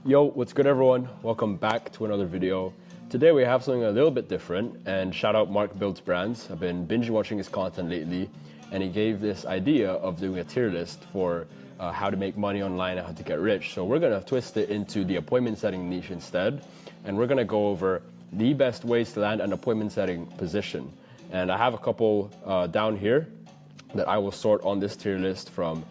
Yo, what's good everyone? Welcome back to another video. Today we have something a little bit different, and shout out Mark Builds Brands. I've been binge watching his content lately, and he gave this idea of doing a tier list for how to make money online and how to get rich. So we're gonna twist it into the appointment setting niche instead, and we're gonna go over the best ways to land an appointment setting position. And I have a couple down here that I will sort on this tier list from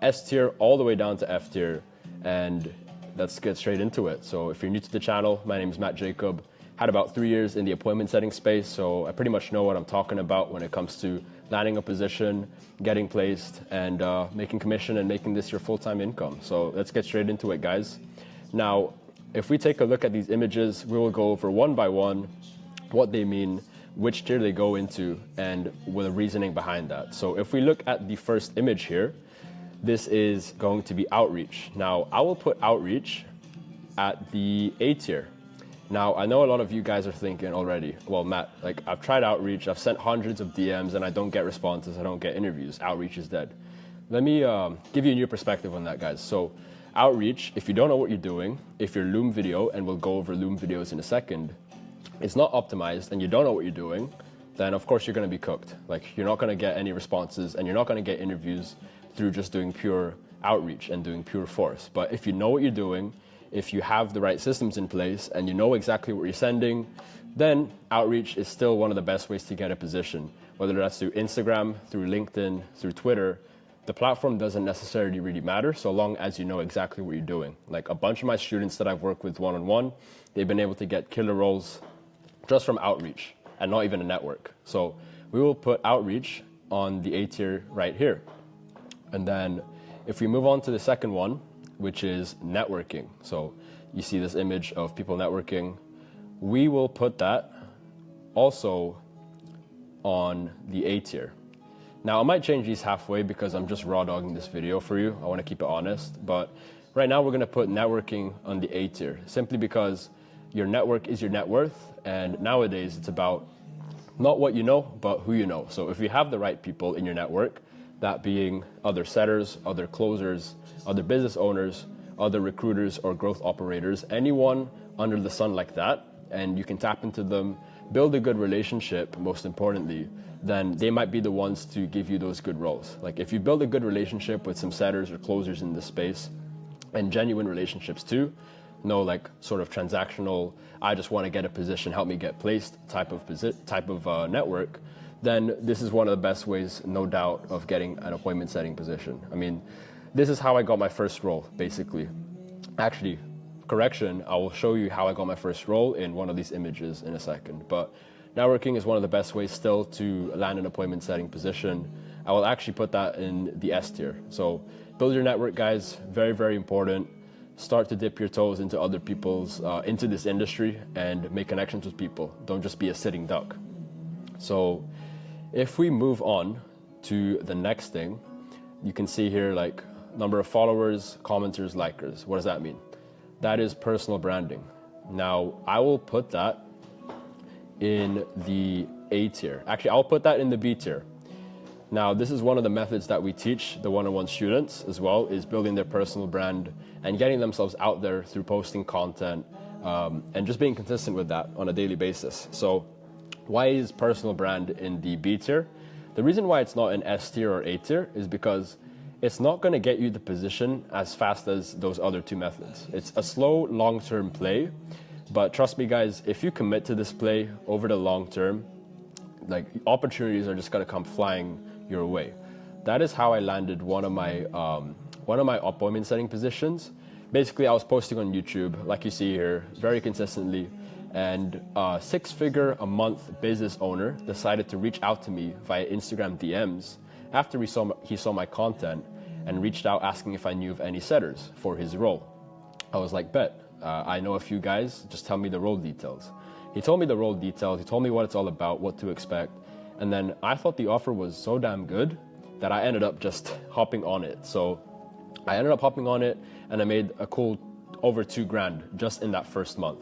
S tier all the way down to F tier, and let's get straight into it. So if you're new to the channel, my name is Matt Jacob. Had about 3 years in the appointment setting space, so I pretty much know what I'm talking about when it comes to landing a position, getting placed, and making commission and making this your full-time income. So let's get straight into it, guys. Now, if we take a look at these images, we will go over one by one what they mean, which tier they go into, and with a reasoning behind that. So if we look at the first image here, this is going to be outreach. Now, I will put outreach at the A tier. Now, I know a lot of you guys are thinking already, well, Matt, like I've tried outreach, I've sent hundreds of DMs and I don't get responses, I don't get interviews. Outreach is dead. Let me give you a new perspective on that, guys. So outreach, if you don't know what you're doing, if your Loom video, and we'll go over Loom videos in a second, it's not optimized and you don't know what you're doing, then of course you're gonna be cooked. Like you're not gonna get any responses and you're not gonna get interviews through just doing pure outreach and doing pure force. But if you know what you're doing, if you have the right systems in place and you know exactly what you're sending, then outreach is still one of the best ways to get a position. Whether that's through Instagram, through LinkedIn, through Twitter, the platform doesn't necessarily really matter so long as you know exactly what you're doing. Like a bunch of my students that I've worked with one-on-one, they've been able to get killer roles just from outreach and not even a network. So we will put outreach on the A tier right here. And then if we move on to the second one, which is networking. So you see this image of people networking. We will put that also on the A tier. Now I might change these halfway because I'm just raw dogging this video for you. I want to keep it honest, but right now we're going to put networking on the A tier simply because your network is your net worth. And nowadays it's about not what you know, but who you know. So if you have the right people in your network, that being other setters, other closers, other business owners, other recruiters or growth operators, anyone under the sun like that, and you can tap into them, build a good relationship, most importantly, then they might be the ones to give you those good roles. Like if you build a good relationship with some setters or closers in this space, and genuine relationships too, no like sort of transactional, I just want to get a position, help me get placed type of network, then this is one of the best ways, no doubt, of getting an appointment setting position. I mean, this is how I got my first role, basically. Actually, correction, I will show you how I got my first role in one of these images in a second. But networking is one of the best ways still to land an appointment setting position. I will actually put that in the S tier. So build your network, guys, very, very important. Start to dip your toes into other people's, into this industry and make connections with people. Don't just be a sitting duck. So if we move on to the next thing, you can see here like number of followers, commenters, likers. What does that mean? That is personal branding. Now I will put that in the A tier. Actually, I'll put that in the B tier. Now, this is one of the methods that we teach the one-on-one students as well, is building their personal brand and getting themselves out there through posting content and just being consistent with that on a daily basis. So why is personal brand in the B tier? The reason why it's not in S tier or A tier is because it's not going to get you the position as fast as those other two methods. It's a slow, long-term play, but trust me, guys, if you commit to this play over the long term, like opportunities are just going to come flying your way. That is how I landed one of my appointment setting positions. Basically, I was posting on YouTube, like you see here, very consistently, and a 6-figure a month business owner decided to reach out to me via Instagram DMs after he saw my content and reached out asking if I knew of any setters for his role. I was like, bet, I know a few guys, just tell me the role details. He told me the role details, he told me what it's all about, what to expect, and then I thought the offer was so damn good that I ended up just hopping on it. So I ended up hopping on it and I made a cool over $2,000 just in that first month.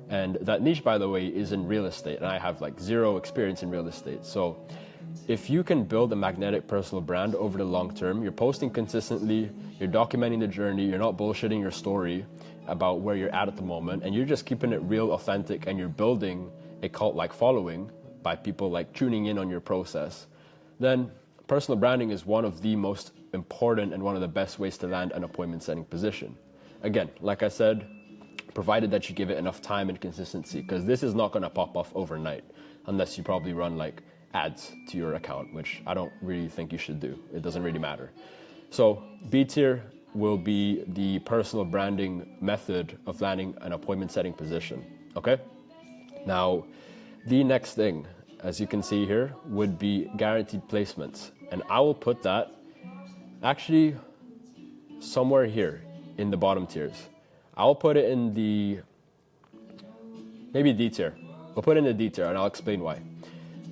And that niche, by the way, is in real estate, and I have like zero experience in real estate. So if you can build a magnetic personal brand over the long term, you're posting consistently, you're documenting the journey, you're not bullshitting your story, about where you're at the moment, and you're just keeping it real, authentic, and you're building a cult-like following by people like tuning in on your process, then personal branding is one of the most important and one of the best ways to land an appointment setting position. Again, like I said, provided that you give it enough time and consistency, because this is not going to pop off overnight unless you probably run like ads to your account, which I don't really think you should do. It doesn't really matter. So B tier will be the personal branding method of landing an appointment setting position. Okay? Now, the next thing, as you can see here, would be guaranteed placements. And I will put that actually somewhere here in the bottom tiers. I'll put it in the, maybe D tier. We'll put it in the D tier and I'll explain why.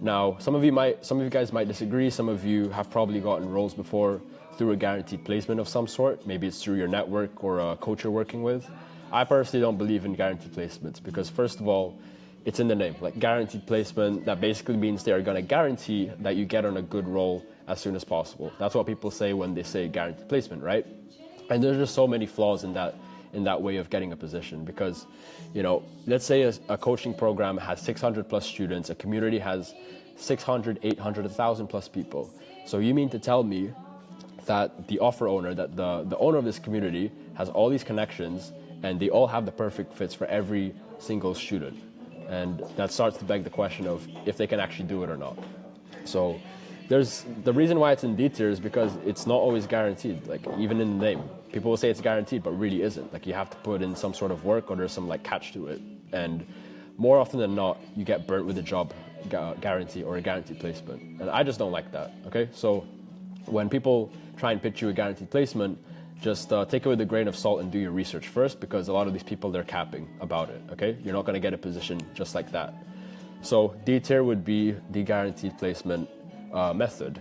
Now, some of you guys might disagree. Some of you have probably gotten roles before through a guaranteed placement of some sort. Maybe it's through your network or a coach you're working with. I personally don't believe in guaranteed placements because, first of all, it's in the name. Like, guaranteed placement, that basically means they are going to guarantee that you get on a good role as soon as possible. That's what people say when they say guaranteed placement, right? And there's just so many flaws in that way of getting a position because, you know, let's say a coaching program has 600 plus students, a community has 600, 800, 1,000 plus people. So you mean to tell me that the offer owner, that the owner of this community has all these connections and they all have the perfect fits for every single student? And that starts to beg the question of if they can actually do it or not. So there's the reason why it's in D tier is because it's not always guaranteed. Like, even in the name, people will say it's guaranteed, but really isn't. Like, you have to put in some sort of work or there's some like catch to it. And more often than not, you get burnt with a job guarantee or a guaranteed placement. And I just don't like that, okay? So when people try and pitch you a guaranteed placement, just take it with a grain of salt and do your research first, because a lot of these people, they're capping about it, okay? You're not gonna get a position just like that. So D tier would be the guaranteed placement method.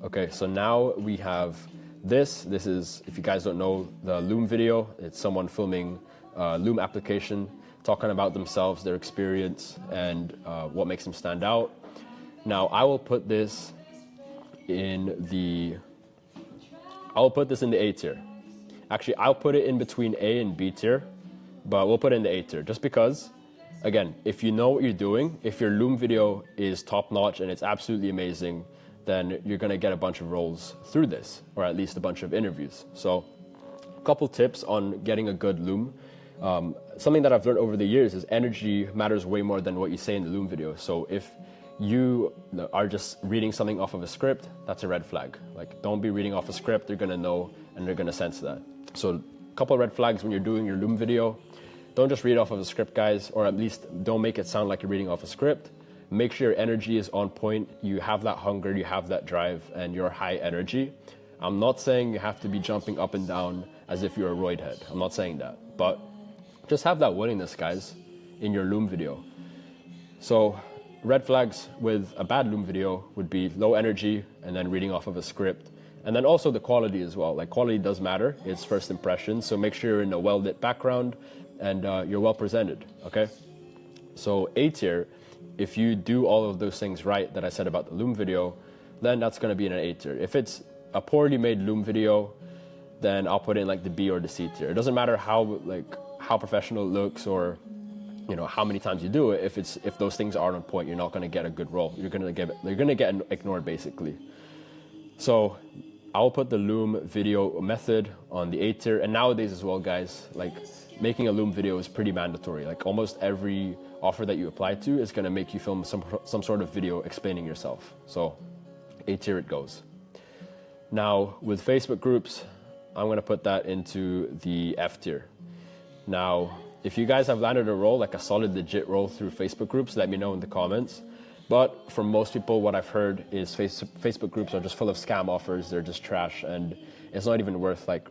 Okay, so now we have this. This is, if you guys don't know, the Loom video. It's someone filming Loom application, talking about themselves, their experience, and what makes them stand out. Now, I will put this in the A tier. Actually, I'll put it in between A and B tier, but we'll put it in the A tier just because, again, if you know what you're doing, if your Loom video is top notch and it's absolutely amazing, then you're gonna get a bunch of roles through this, or at least a bunch of interviews. So a couple tips on getting a good Loom. Something that I've learned over the years is energy matters way more than what you say in the Loom video. So if you are just reading something off of a script, that's a red flag. Like, don't be reading off a script. They're gonna know and they're gonna sense that. So a couple of red flags when you're doing your Loom video. Don't just read off of a script, guys, or at least don't make it sound like you're reading off a script. Make sure your energy is on point. You have that hunger, you have that drive, and you're high energy. I'm not saying you have to be jumping up and down as if you're a roid head. I'm not saying that, but just have that willingness, guys, in your Loom video. So red flags with a bad Loom video would be low energy and then reading off of a script. And then also the quality as well. Like, quality does matter. It's first impression. So make sure you're in a well-lit background and you're well presented, okay? So A tier, if you do all of those things right that I said about the Loom video, then that's gonna be in an A tier. If it's a poorly made Loom video, then I'll put it in like the B or the C tier. It doesn't matter how professional it looks or, you know, how many times you do it. If those things aren't on point, you're not going to get a good role. You're going to get ignored, basically. So I'll put the Loom video method on the A tier. And nowadays as well, guys, like, making a Loom video is pretty mandatory. Like, almost every offer that you apply to is going to make you film some sort of video explaining yourself. So A tier it goes. Now with Facebook groups, I'm going to put that into the F tier. Now, if you guys have landed a role, like a solid, legit role through Facebook groups, let me know in the comments. But for most people, what I've heard is Facebook groups are just full of scam offers. They're just trash, and it's not even worth like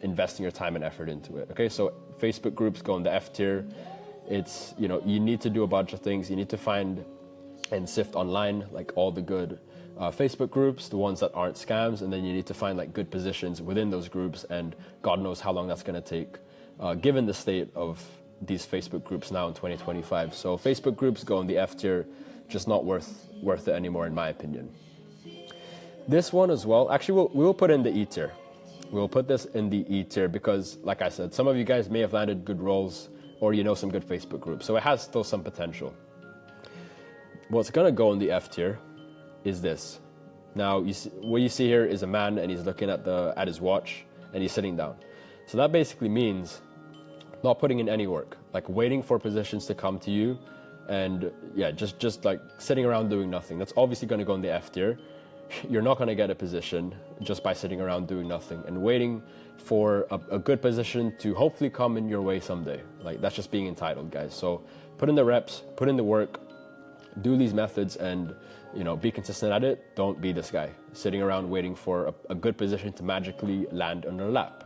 investing your time and effort into it. Okay, so Facebook groups go in the F tier. It's, you know, you need to do a bunch of things. You need to find and sift online like all the good Facebook groups, the ones that aren't scams, and then you need to find like good positions within those groups, and God knows how long that's going to take. Given the state of these Facebook groups now in 2025. So Facebook groups go in the F tier, just not worth it anymore, in my opinion. This one as well, actually we will put in the E tier. We'll put this in the E tier because, like I said, some of you guys may have landed good roles or you know some good Facebook groups, so it has still some potential. What's gonna go in the F tier is this. Now, what you see here is a man and he's looking at his watch and he's sitting down. So that basically means not putting in any work, like waiting for positions to come to you and yeah, just like sitting around doing nothing. That's obviously gonna go in the F tier. You're not gonna get a position just by sitting around doing nothing and waiting for a good position to hopefully come in your way someday. Like, that's just being entitled, guys. So put in the reps, put in the work, do these methods, and be consistent at it. Don't be this guy sitting around waiting for a good position to magically land on your lap.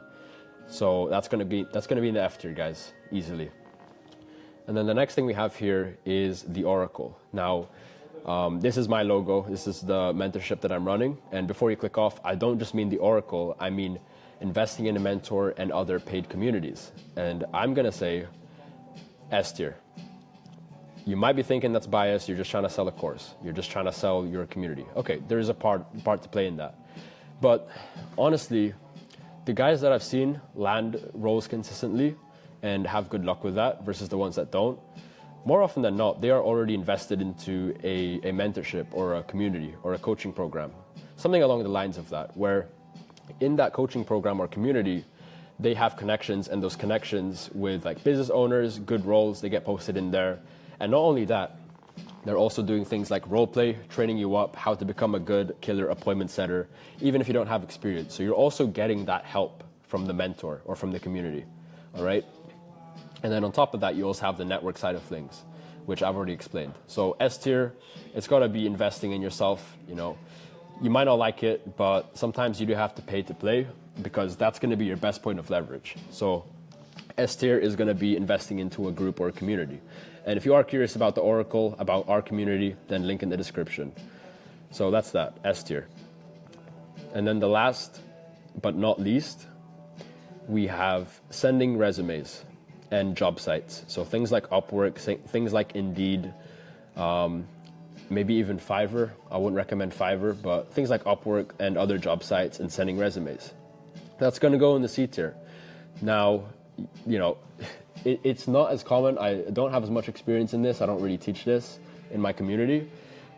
So that's gonna be in the F tier, guys, easily. And then the next thing we have here is the Oracle. Now, this is my logo. This is the mentorship that I'm running. And before you click off, I don't just mean the Oracle. I mean investing in a mentor and other paid communities. And I'm gonna say S tier. You might be thinking that's biased. You're just trying to sell a course. You're just trying to sell your community. Okay, there is a part to play in that. But honestly, the guys that I've seen land roles consistently and have good luck with that versus the ones that don't, more often than not, they are already invested into a mentorship or a community or a coaching program. Something along the lines of that, where in that coaching program or community, they have connections, and those connections with like business owners, good roles, they get posted in there. And not only that, they're also doing things like role play, training you up, how to become a good killer appointment setter, even if you don't have experience. So you're also getting that help from the mentor or from the community, all right? And then on top of that, you also have the network side of things, which I've already explained. So S tier, it's gotta be investing in yourself. You might not like it, but sometimes you do have to pay to play because that's gonna be your best point of leverage. So S tier is gonna be investing into a group or a community. And if you are curious about the Oracle, about our community, then link in the description. So that's that, S tier. And then the last but not least, we have sending resumes and job sites. So things like Upwork, things like Indeed, maybe even Fiverr. I wouldn't recommend Fiverr, but things like Upwork and other job sites and sending resumes. That's gonna go in the C tier. Now, it's not as common. I don't have as much experience in this. I don't really teach this in my community,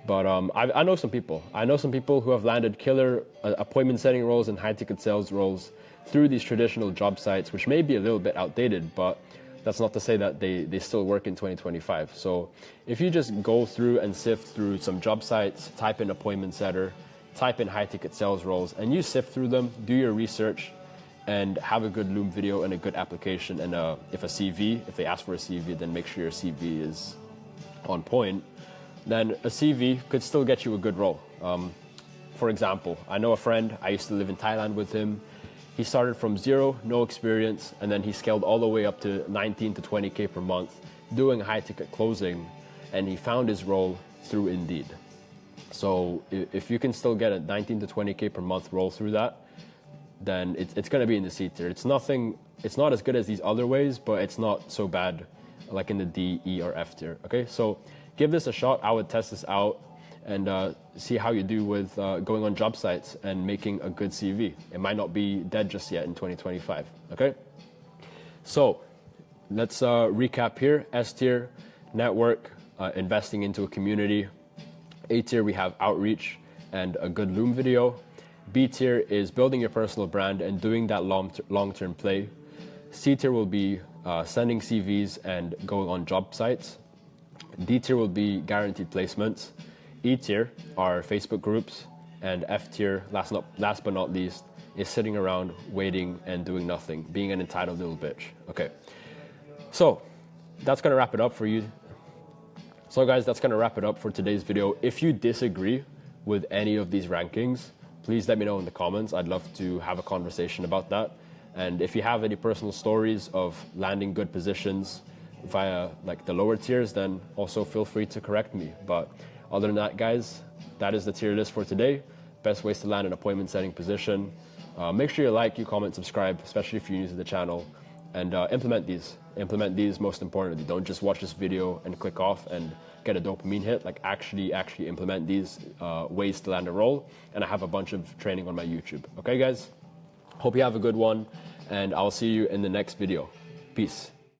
but I know some people. I know some people who have landed killer appointment setting roles and high ticket sales roles through these traditional job sites, which may be a little bit outdated, but that's not to say that they still work in 2025. So if you just go through and sift through some job sites, type in appointment setter, type in high ticket sales roles, and you sift through them, do your research, and have a good Loom video and a good application. And if they ask for a CV, then make sure your CV is on point. Then a CV could still get you a good role. For example, I know a friend, I used to live in Thailand with him. He started from zero, no experience, and then he scaled all the way up to 19 to 20K per month doing high ticket closing, and he found his role through Indeed. So if you can still get a 19 to 20K per month role through that, then it's going to be in the C tier. It's not as good as these other ways, but it's not so bad like in the D, E, or F tier. Okay, so give this a shot. I would test this out and see how you do with going on job sites and making a good CV. It might not be dead just yet in 2025. Okay, so let's recap here. S tier, network, investing into a community. A tier, we have outreach and a good Loom video. B tier is building your personal brand and doing that long-term play. C tier will be sending CVs and going on job sites. D tier will be guaranteed placements. E tier are Facebook groups. And F tier, last but not least, is sitting around waiting and doing nothing, being an entitled little bitch. Okay, so that's gonna wrap it up for you. So guys, that's gonna wrap it up for today's video. If you disagree with any of these rankings, please let me know in the comments. I'd love to have a conversation about that. And if you have any personal stories of landing good positions via like the lower tiers, then also feel free to correct me. But other than that, guys, that is the tier list for today. Best ways to land an appointment setting position. Make sure you like, you comment, subscribe, especially if you're new to the channel, and implement these. Implement these most importantly. Don't just watch this video and click off and get a dopamine hit. Like actually implement these ways to land a role. And I have a bunch of training on my YouTube. Okay, guys? Hope you have a good one, and I'll see you in the next video. Peace.